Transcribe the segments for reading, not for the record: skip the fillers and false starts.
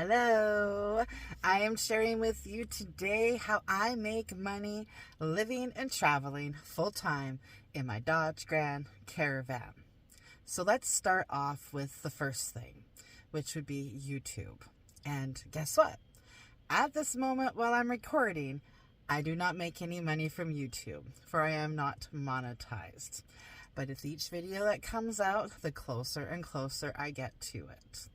Hello, I am sharing with you today how I make money living and traveling full-time in my Dodge Grand Caravan. So let's start off with the first thing, which would be YouTube. And guess what? At this moment while I'm recording, I do not make any money from YouTube, for I am not monetized. But with each video that comes out, the closer and closer I get to it.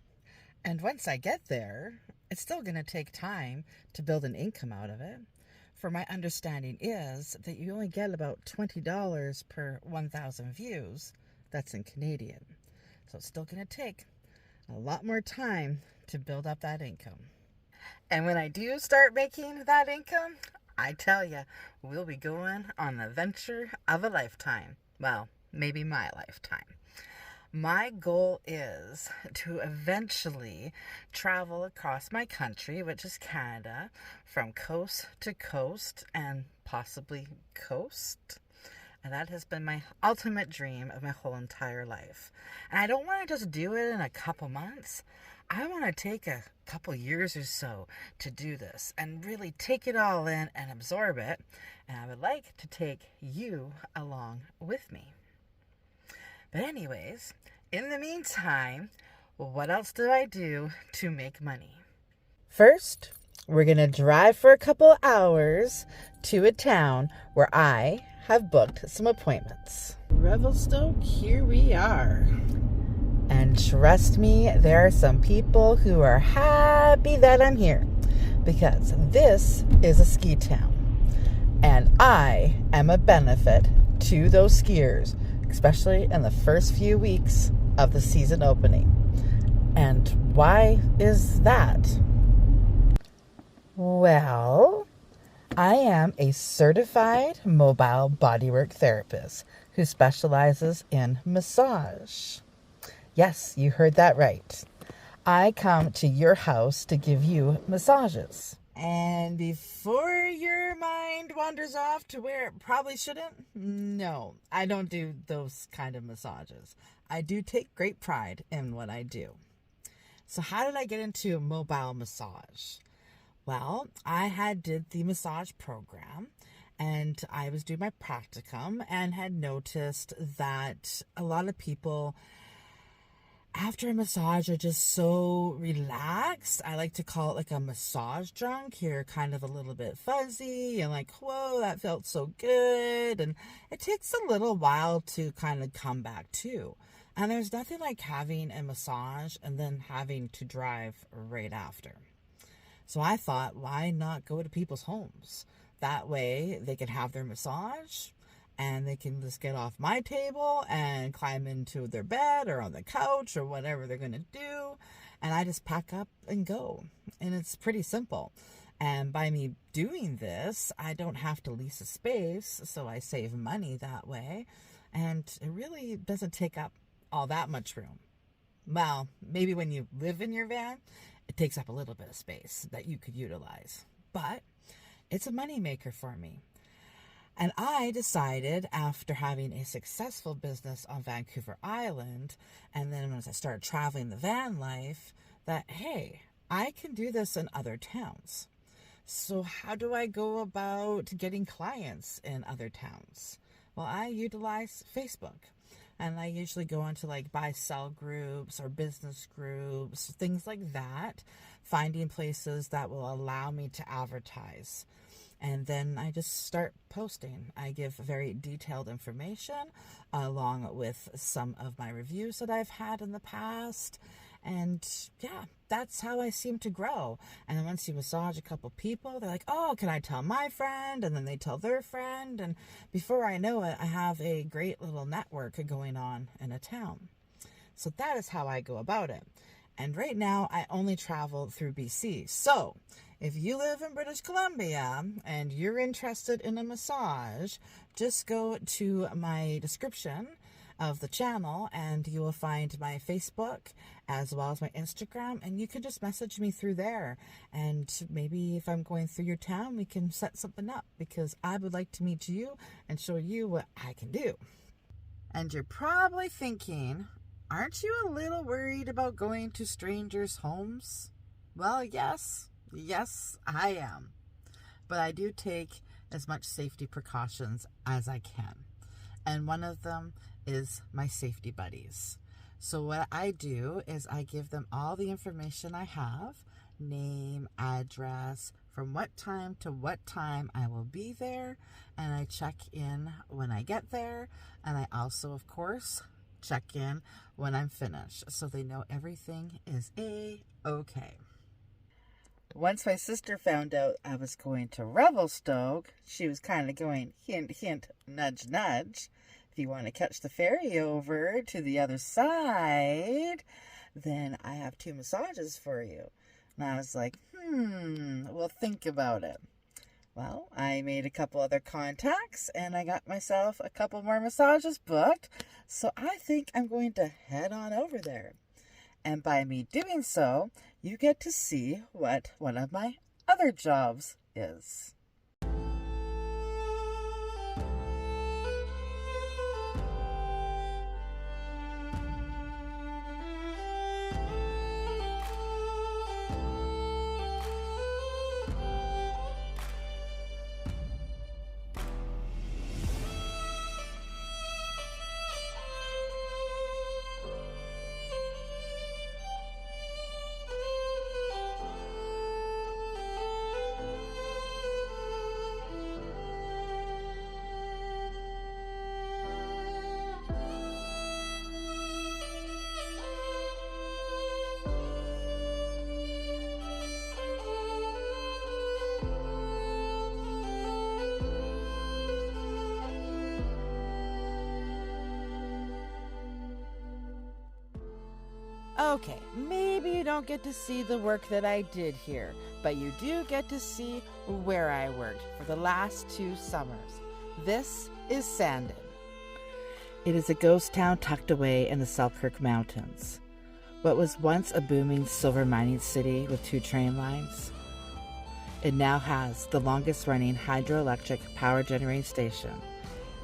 And once I get there, it's still going to take time to build an income out of it. For my understanding is that you only get about $20 per 1,000 views. That's in Canadian. So it's still going to take a lot more time to build up that income. And when I do start making that income, I tell you, we'll be going on the adventure of a lifetime. Well, maybe my lifetime. My goal is to eventually travel across my country, which is Canada, from coast to coast and possibly coast. And that has been my ultimate dream of my whole entire life. And I don't want to just do it in a couple months. I want to take a couple years or so to do this and really take it all in and absorb it. And I would like to take you along with me. But anyways, in the meantime, what else do I do to make money? First, we're going to drive for a couple hours to a town where I have booked some appointments. Revelstoke, here we are. And trust me, there are some people who are happy that I'm here because this is a ski town. And I am a benefit to those skiers, especially in the first few weeks of the season opening. And why is that? Well, I am a certified mobile bodywork therapist who specializes in massage. Yes, you heard that right. I come to your house to give you massages. And before your mind wanders off to where it probably shouldn't, no, I don't do those kind of massages. I do take great pride in what I do. So how did I get into mobile massage? Well, I did the massage program and I was doing my practicum and had noticed that a lot of people after a massage are just so relaxed. I like to call it like a massage drunk. You're kind of a little bit fuzzy and like, whoa, that felt so good. And it takes a little while to kind of come back to. And there's nothing like having a massage and then having to drive right after. So I thought, why not go to people's homes? That way they can have their massage and they can just get off my table and climb into their bed or on the couch or whatever they're going to do. And I just pack up and go. And it's pretty simple. And by me doing this, I don't have to lease a space, so I save money that way. And it really doesn't take up all that much room. Well, maybe when you live in your van, it takes up a little bit of space that you could utilize. But it's a moneymaker for me. And I decided after having a successful business on Vancouver Island, and then as I started traveling the van life, that, hey, I can do this in other towns. So how do I go about getting clients in other towns? Well, I utilize Facebook. And I usually go onto like buy-sell groups or business groups, things like that, finding places that will allow me to advertise. And then I just start posting. I give very detailed information along with some of my reviews that I've had in the past. And yeah, that's how I seem to grow. And then once you massage a couple people, they're like, oh, can I tell my friend? And then they tell their friend. And before I know it, I have a great little network going on in a town. So that is how I go about it. And right now, I only travel through BC. So if you live in British Columbia and you're interested in a massage, just go to my description of the channel and you will find my Facebook as well as my Instagram, and you can just message me through there. And maybe if I'm going through your town, we can set something up because I would like to meet you and show you what I can do. And you're probably thinking, aren't you a little worried about going to strangers' homes? Well, yes, I am. But I do take as much safety precautions as I can. And one of them is my safety buddies. So what I do is I give them all the information I have, name, address, from what time to what time I will be there, and I check in when I get there, and I also, of course, check in when I'm finished so they know everything is A-okay. Once my sister found out I was going to Revelstoke, she was kind of going, hint, hint, nudge, nudge. If you want to catch the ferry over to the other side, then I have 2 massages for you. And I was like, we'll think about it. Well, I made a couple other contacts and I got myself a couple more massages booked. So I think I'm going to head on over there. And by me doing so, you get to see what one of my other jobs is. Okay, maybe you don't get to see the work that I did here, but you do get to see where I worked for the last 2 summers. This is Sandon. It is a ghost town tucked away in the Selkirk Mountains. What was once a booming silver mining city with 2 train lines, it now has the longest running hydroelectric power generating station.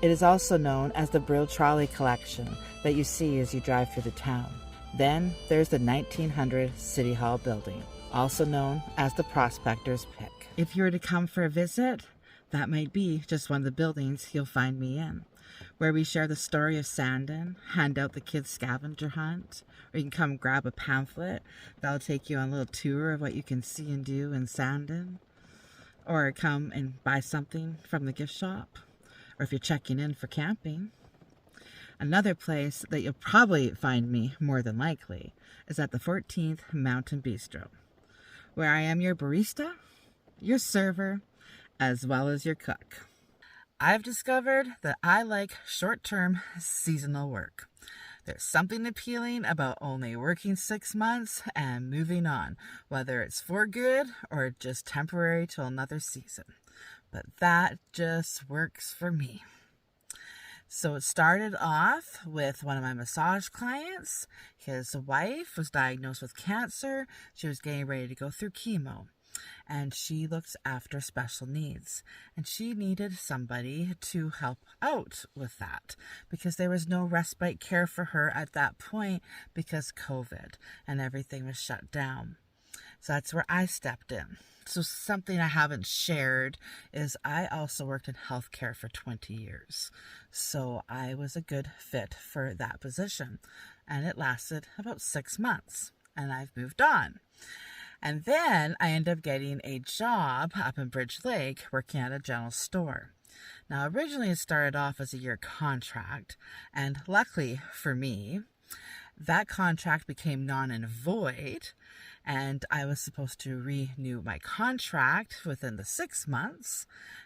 It is also known as the Brill Trolley Collection that you see as you drive through the town. Then there's the 1900 City Hall building, also known as the Prospector's Pick. If you were to come for a visit, that might be just one of the buildings you'll find me in, where we share the story of Sandon, hand out the kids' scavenger hunt, or you can come grab a pamphlet that'll take you on a little tour of what you can see and do in Sandon, or come and buy something from the gift shop, or if you're checking in for camping. Another place that you'll probably find me more than likely is at the 14th Mountain Bistro, where I am your barista, your server, as well as your cook. I've discovered that I like short-term seasonal work. There's something appealing about only working 6 months and moving on, whether it's for good or just temporary till another season. But that just works for me. So it started off with one of my massage clients. His wife was diagnosed with cancer. She was getting ready to go through chemo, and she looked after special needs. And she needed somebody to help out with that because there was no respite care for her at that point because COVID and everything was shut down. So that's where I stepped in. So something I haven't shared is I also worked in healthcare for 20 years. So I was a good fit for that position. And it lasted about 6 months. And I've moved on. And then I ended up getting a job up in Bridge Lake working at a general store. Now, originally it started off as a year contract. And luckily for me, that contract became non and void, and I was supposed to renew my contract within the 6 months,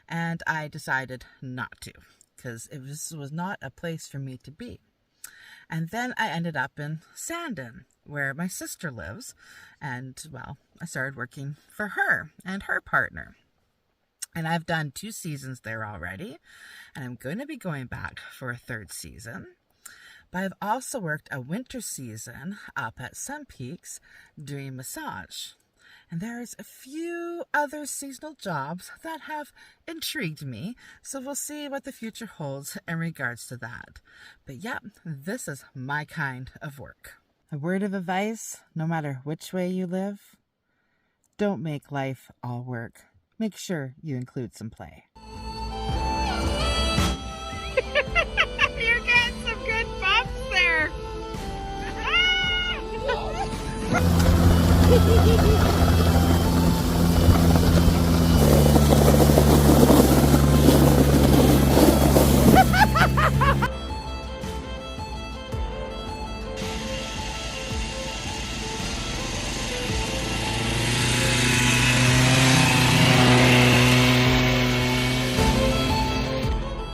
and I decided not to because it was not a place for me to be. And then I ended up in Sandon, where my sister lives, and, well, I started working for her and her partner. And I've done 2 seasons there already, and I'm going to be going back for a 3rd season. But I've also worked a winter season up at Sun Peaks doing massage. And there's a few other seasonal jobs that have intrigued me, so we'll see what the future holds in regards to that. But yep, this is my kind of work. A word of advice, no matter which way you live, don't make life all work. Make sure you include some play. You're getting some good bumps there.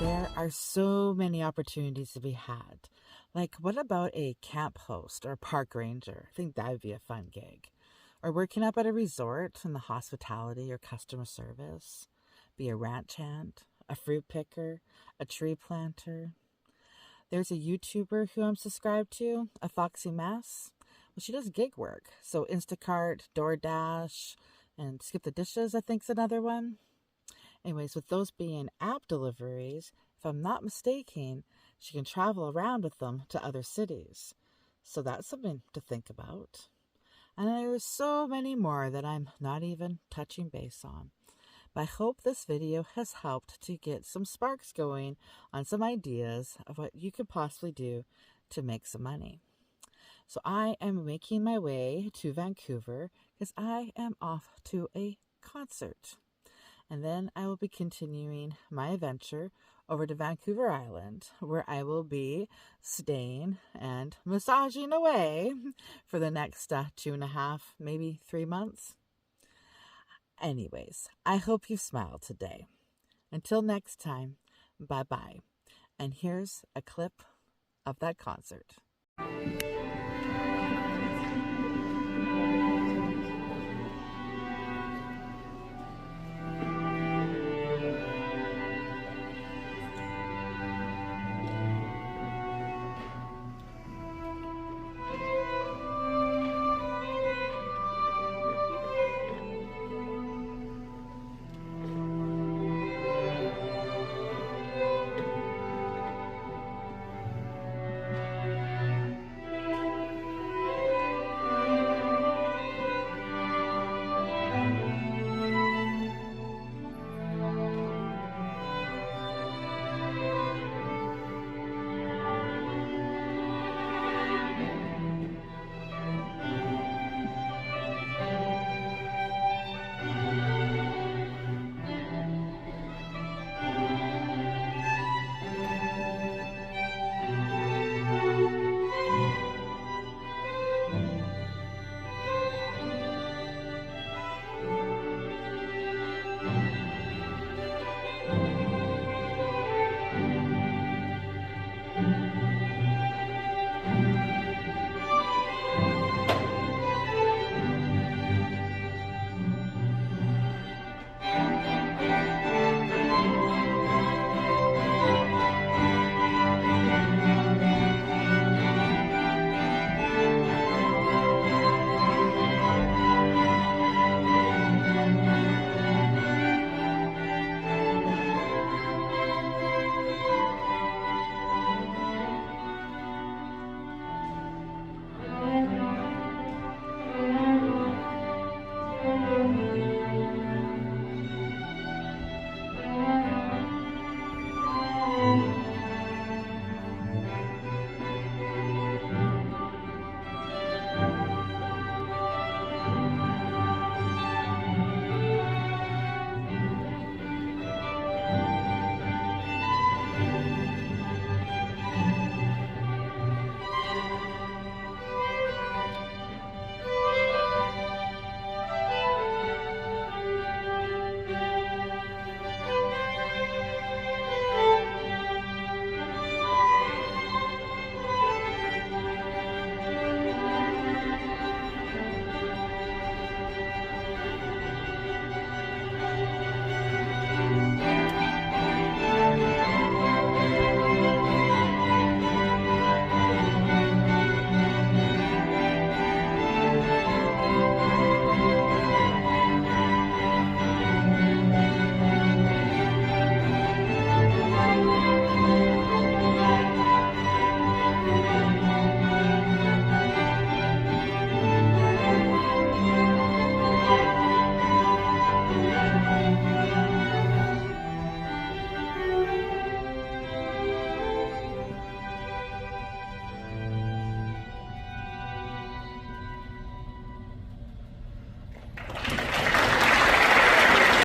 There are so many opportunities to be had. Like, what about a camp host or park ranger? I think that would be a fun gig. Or working up at a resort in the hospitality or customer service. Be a ranch hand, a fruit picker, a tree planter. There's a YouTuber who I'm subscribed to, a Foxy Mess. Well, she does gig work. So Instacart, DoorDash, and Skip the Dishes, I think, is another one. Anyways, with those being app deliveries, if I'm not mistaken, she can travel around with them to other cities. So that's something to think about. And there's so many more that I'm not even touching base on. But I hope this video has helped to get some sparks going on some ideas of what you could possibly do to make some money. So I am making my way to Vancouver because I am off to a concert. And then I will be continuing my adventure over to Vancouver Island, where I will be staying and massaging away for the next 2.5, maybe 3 months. Anyways, I hope you smiled today. Until next time, bye-bye. And here's a clip of that concert.